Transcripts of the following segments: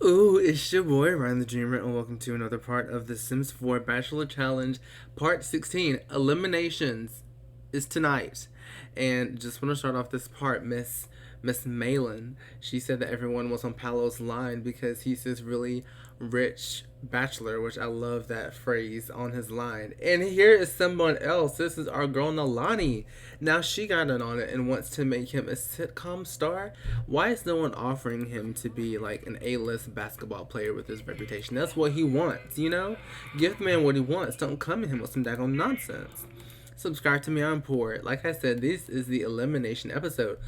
Ooh, it's your boy Ryan the Dreamer, and welcome to another part of the Sims 4 Bachelor Challenge, Part 16. Eliminations is tonight, and just want to start off this part. Miss Malin, she said that everyone was on Paolo's line because he's this really rich bachelor, which I love that phrase on his line. And here is someone else. This is our girl Nalani. Now she got in on it and wants to make him a sitcom star. Why is no one offering him to be like an A-list basketball player with his reputation? That's what he wants, you know? Give the man what he wants. Don't come at him with some daggone nonsense. Subscribe to me on Poor. Like I said, this is the elimination episode.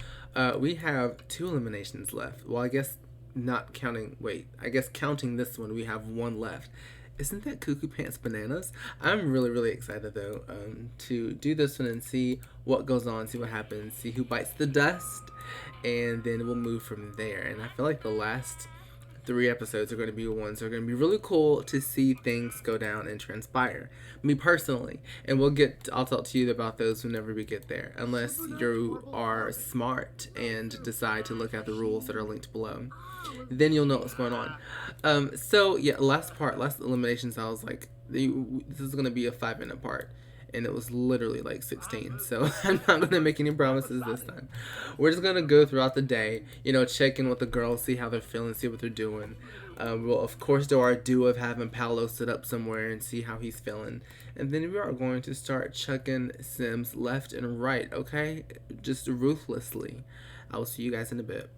We have 2 eliminations left. Well, I guess not counting. Wait, I guess counting this one, we have 1 left. Isn't that cuckoo pants bananas? I'm really excited though to do this one and see what goes on, see what happens, see who bites the dust, and then we'll move from there. And I feel like the last 3 episodes are going to be ones that are going to be really cool to see things go down and transpire. Me personally, and I'll talk to you about those whenever we get there, unless you are smart and decide to look at the rules that are linked below. Then you'll know what's going on. So yeah, last eliminations, I was like, this is going to be a 5-minute part. And it was literally like 16. So I'm not going to make any promises this time. We're just going to go throughout the day, check in with the girls, see how they're feeling, see what they're doing. We'll, of course, do our do of having Paolo sit up somewhere and see how he's feeling. And then we are going to start chucking Sims left and right, okay? Just ruthlessly. I will see you guys in a bit.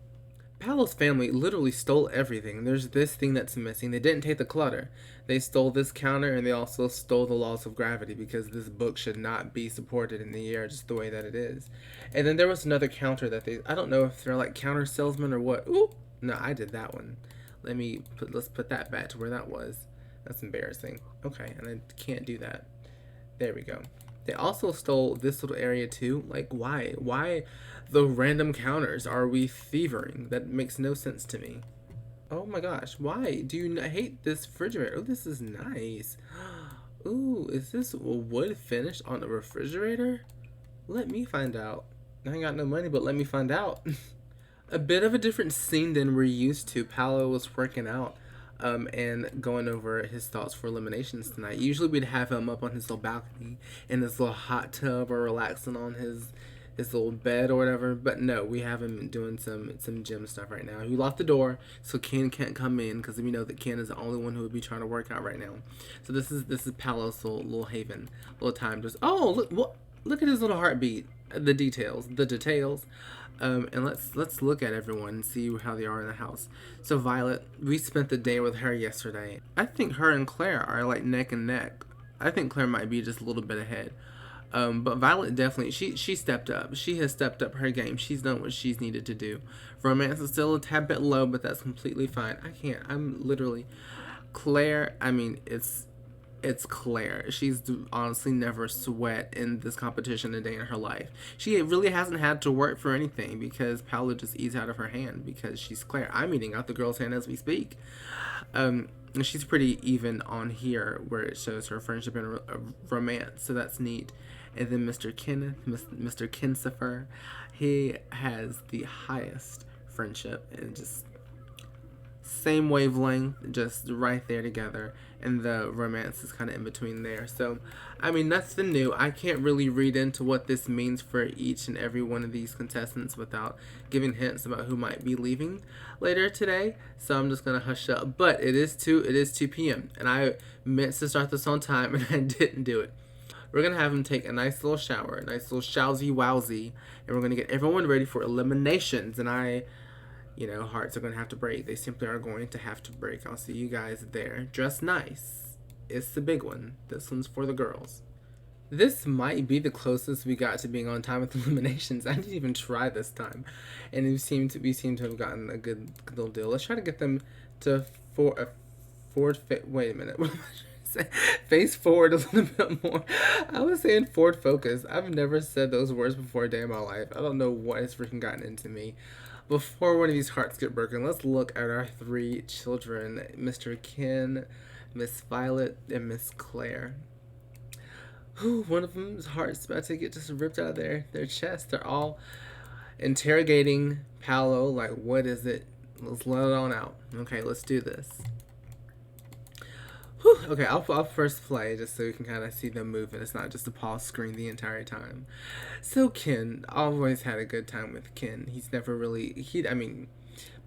Paolo's family literally stole everything. There's this thing that's missing. They didn't take the clutter. They stole this counter, and they also stole the laws of gravity because this book should not be supported in the air just the way that it is. And then there was another counter that I don't know if they're like counter salesmen or what. Ooh, no, I did that one. Let's put that back to where that was. That's embarrassing. Okay, and I can't do that. There we go. They also stole this little area too. Like, why? Why the random counters? Are we thieving? That makes no sense to me. Oh my gosh, why do you hate this refrigerator? Oh, this is nice. Ooh, is this wood finish on the refrigerator? Let me find out. I ain't got no money, but let me find out. A bit of a different scene than we're used to. Paolo was working out. And going over his thoughts for eliminations tonight. Usually we'd have him up on his little balcony in his little hot tub or relaxing on his little bed or whatever. But no, we have him doing some gym stuff right now. He locked the door so Ken can't come in because we know that Ken is the only one who would be trying to work out right now. So this is Paolo's little haven, little time. Just look at his little heartbeat. The details. And let's look at everyone and see how they are in the house. So Violet, we spent the day with her yesterday. I think her and Claire are like neck and neck. I think Claire might be just a little bit ahead. But Violet definitely, she stepped up. She has stepped up her game. She's done what she's needed to do. Romance is still a tad bit low, but that's completely fine. I'm literally, Claire, I mean, it's Claire. She's honestly never sweat in this competition a day in her life. She really hasn't had to work for anything because Paolo just eats out of her hand because she's Claire. I'm eating out the girl's hand as we speak. And she's pretty even on here where it shows her friendship and romance, so that's neat. And then Mr. Kenneth, Mr. Kinsifer, he has the highest friendship and just same wavelength, just right there together, and the romance is kind of in between there. So, I mean, nothing new. I can't really read into what this means for each and every one of these contestants without giving hints about who might be leaving later today. So I'm just gonna hush up. But it is 2 p.m. and I meant to start this on time and I didn't do it. We're gonna have him take a nice little shower, a nice little showsy wowsy, and we're gonna get everyone ready for eliminations. And hearts are going to have to break. They simply are going to have to break. I'll see you guys there. Dress nice. It's the big one. This one's for the girls. This might be the closest we got to being on time with eliminations. I didn't even try this time. And we seem to have gotten a good little deal. Let's try to get them to wait a minute. What am I trying to say? Face forward a little bit more. I was saying forward focus. I've never said those words before a day in my life. I don't know what has freaking gotten into me. Before one of these hearts get broken, let's look at our 3 children, Mr. Ken, Miss Violet, and Miss Claire. One of them's heart's about to get just ripped out of their chest. They're all interrogating Paolo, like, what is it? Let's let it on out. Okay, let's do this. Whew. Okay, I'll first play just so you can kind of see them moving. It's not just a pause screen the entire time. So Ken, always had a good time with Ken. He's never really, I mean,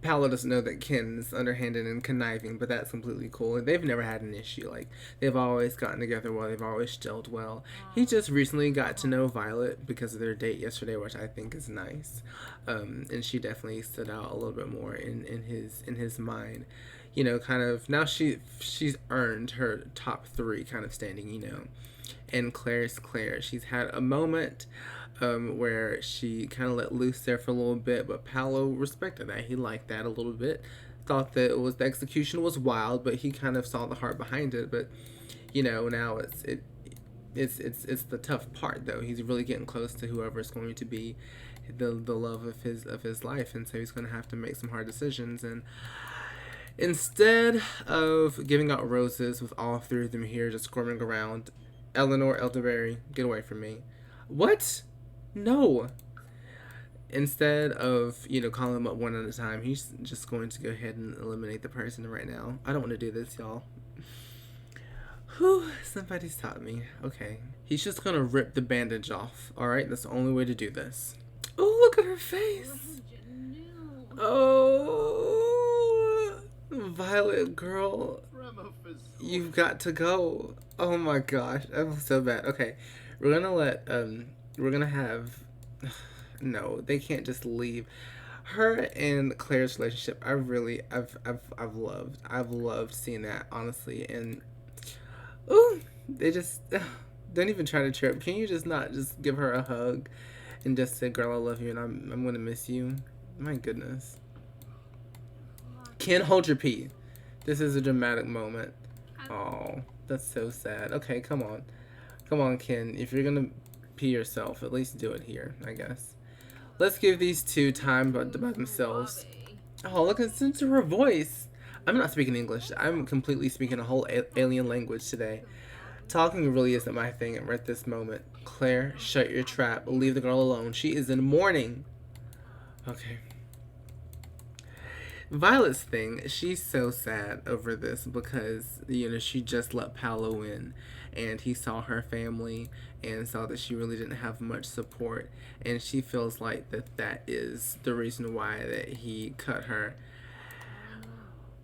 Paolo doesn't know that Ken's underhanded and conniving, but that's completely cool. They've never had an issue. Like, they've always gotten together well. They've always gelled well. He just recently got to know Violet because of their date yesterday, which I think is nice. And she definitely stood out a little bit more in his mind. You know, kind of, now she's earned her top 3 kind of standing, you know. And Claire's Claire. She's had a moment where she kind of let loose there for a little bit, but Paolo respected that. He liked that a little bit. Thought that the execution was wild, but he kind of saw the heart behind it. But you know, now it's the tough part though. He's really getting close to whoever is going to be the love of his life, and so he's going to have to make some hard decisions. And instead of giving out roses with all 3 of them here just squirming around, Eleanor Elderberry, get away from me. What? No. Instead of, you know, calling them up one at a time, he's just going to go ahead and eliminate the person right now. I don't want to do this, y'all. Whew, somebody's taught me. Okay. He's just going to rip the bandage off, alright? That's the only way to do this. Oh, look at her face. Oh, Violet girl. You've got to go. Oh my gosh, I feel so bad. Okay, we're gonna have, no, they can't just leave. Her and Claire's relationship, I've loved seeing that, honestly. And ooh, they just don't even try to chirp. Can you just not just give her a hug and just say, "Girl, I love you, and I'm gonna miss you." My goodness. Ken, hold your pee. This is a dramatic moment. Oh, that's so sad. Okay, come on. Come on, Ken. If you're gonna pee yourself, at least do it here, I guess. Let's give these 2 time by themselves. Oh, look, listen to her voice. I'm not speaking English. I'm completely speaking a whole alien language today. Talking really isn't my thing at this moment. Claire, shut your trap. Leave the girl alone. She is in mourning. Okay. Violet's thing, she's so sad over this because, you know, she just let Paolo in and he saw her family and saw that she really didn't have much support, and she feels like that is the reason why that he cut her,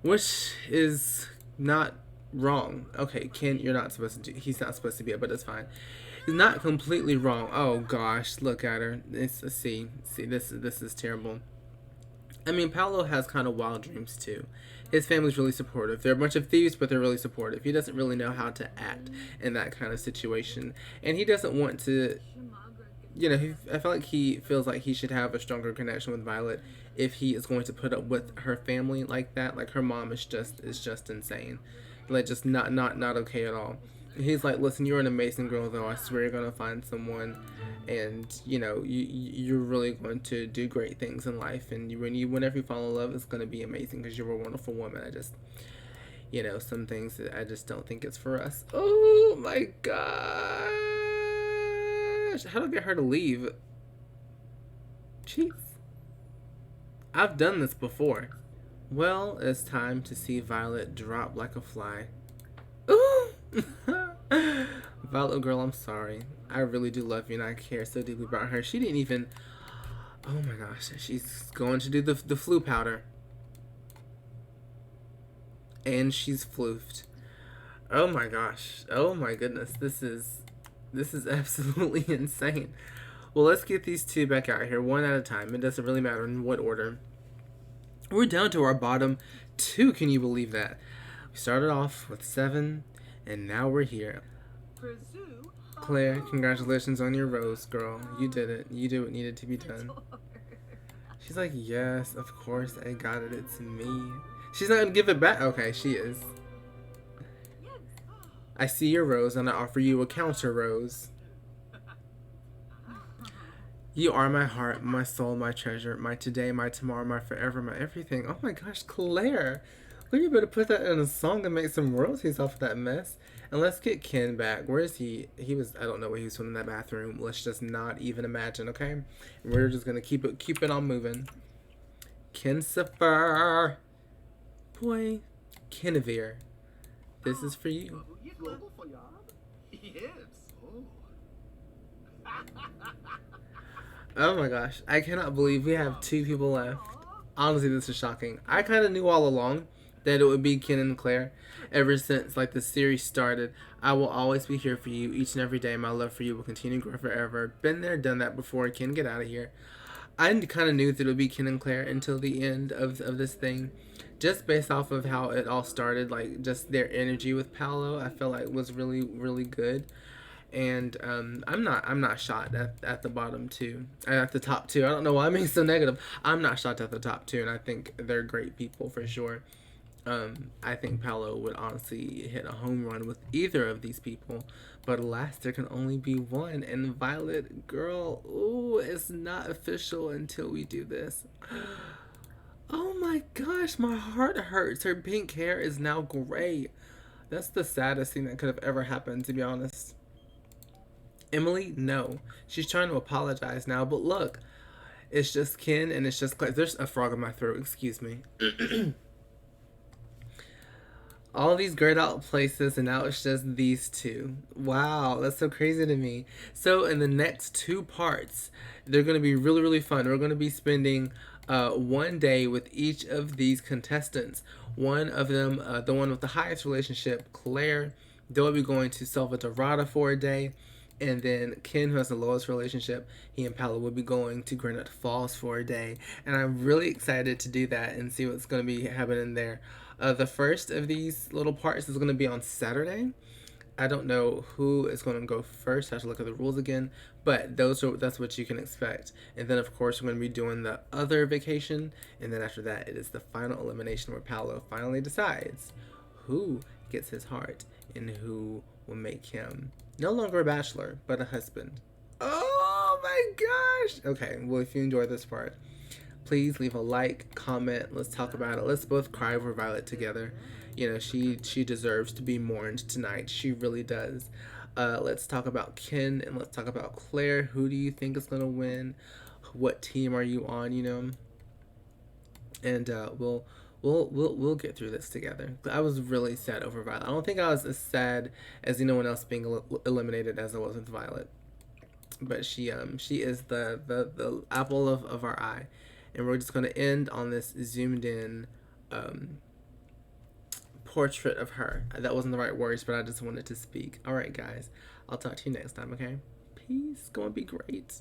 which is not wrong. Okay, Ken, you're not supposed to do, he's not supposed to be it, but it's fine. He's not completely wrong. Oh gosh, look at her. It's see, this is terrible. I mean, Paolo has kind of wild dreams too. His family's really supportive. They're a bunch of thieves, but they're really supportive. He doesn't really know how to act in that kind of situation. And he doesn't want to, you know, I feel like he feels like he should have a stronger connection with Violet if he is going to put up with her family like that. Like, her mom is just insane. Like, just not okay at all. He's like, listen, you're an amazing girl, though. I swear you're going to find someone, and, you know, you're really going to do great things in life, and whenever you fall in love, it's going to be amazing because you're a wonderful woman. I just, you know, some things that I just don't think it's for us. Oh, my gosh. How do I get her to leave? Jeez. I've done this before. Well, it's time to see Violet drop like a fly. Ooh! Violet girl, I'm sorry. I really do love you and I care so deeply about her. She didn't even, oh my gosh, she's going to do the flu powder. And she's floofed. Oh my gosh. Oh my goodness. This is absolutely insane. Well, let's get these 2 back out here one at a time. It doesn't really matter in what order. We're down to our bottom 2. Can you believe that? We started off with 7. And now we're here. Claire, congratulations on your rose, girl. You did it. You did what needed to be done. She's like, yes, of course, I got it. It's me. She's not going to give it back. Okay, she is. I see your rose and I offer you a counter rose. You are my heart, my soul, my treasure, my today, my tomorrow, my forever, my everything. Oh my gosh, Claire. Well, you better put that in a song and make some royalties off of that mess. And let's get Ken back. Where is he? He was, I don't know what he was doing in that bathroom. Let's just not even imagine, okay? We're just going to keep it on moving. Kensifer. Boy, Kenavir. This is for you. Oh my gosh. I cannot believe we have 2 people left. Honestly, this is shocking. I kind of knew all along that it would be Ken and Claire. Ever since like the series started, I will always be here for you each and every day. My love for you will continue to grow forever. Been there, done that before. Ken, get out of here. I kind of knew that it would be Ken and Claire until the end of this thing. Just based off of how it all started, like just their energy with Paolo, I felt like was really, really good. And I'm not shocked at the bottom 2, at the top 2. I don't know why I'm being so negative. I'm not shocked at the top 2, and I think they're great people for sure. I think Paolo would honestly hit a home run with either of these people, but alas, there can only be one. And Violet, girl, ooh, it's not official until we do this. Oh my gosh, my heart hurts. Her pink hair is now gray. That's the saddest thing that could have ever happened, to be honest. Emily, no. She's trying to apologize now, but look, it's just Ken and it's just Claire. There's a frog in my throat, excuse me. All these grayed out places, and now it's just these 2. Wow, that's so crazy to me. So in the next 2 parts, they're going to be really, really fun. We're going to be spending one day with each of these contestants. One of them, the one with the highest relationship, Claire, they'll be going to Selva Dorada for a day. And then Ken, who has the lowest relationship, he and Paolo will be going to Granite Falls for a day. And I'm really excited to do that and see what's going to be happening there. The first of these little parts is going to be on Saturday. I don't know who is going to go first. I have to look at the rules again. But that's what you can expect. And then, of course, we're going to be doing the other vacation. And then after that, it is the final elimination where Paolo finally decides who gets his heart and who will make him no longer a bachelor, but a husband. Oh my gosh! Okay, well, if you enjoyed this part, please leave a like, comment, let's talk about it. Let's both cry over Violet together. You know, she deserves to be mourned tonight. She really does. Let's talk about Ken and let's talk about Claire. Who do you think is going to win? What team are you on, you know? And we'll get through this together. I was really sad over Violet. I don't think I was as sad as anyone else being eliminated as I was with Violet. But she is the apple of our eye. And we're just going to end on this zoomed in portrait of her. That wasn't the right words, but I just wanted to speak. All right, guys. I'll talk to you next time, okay? Peace. Go and be great.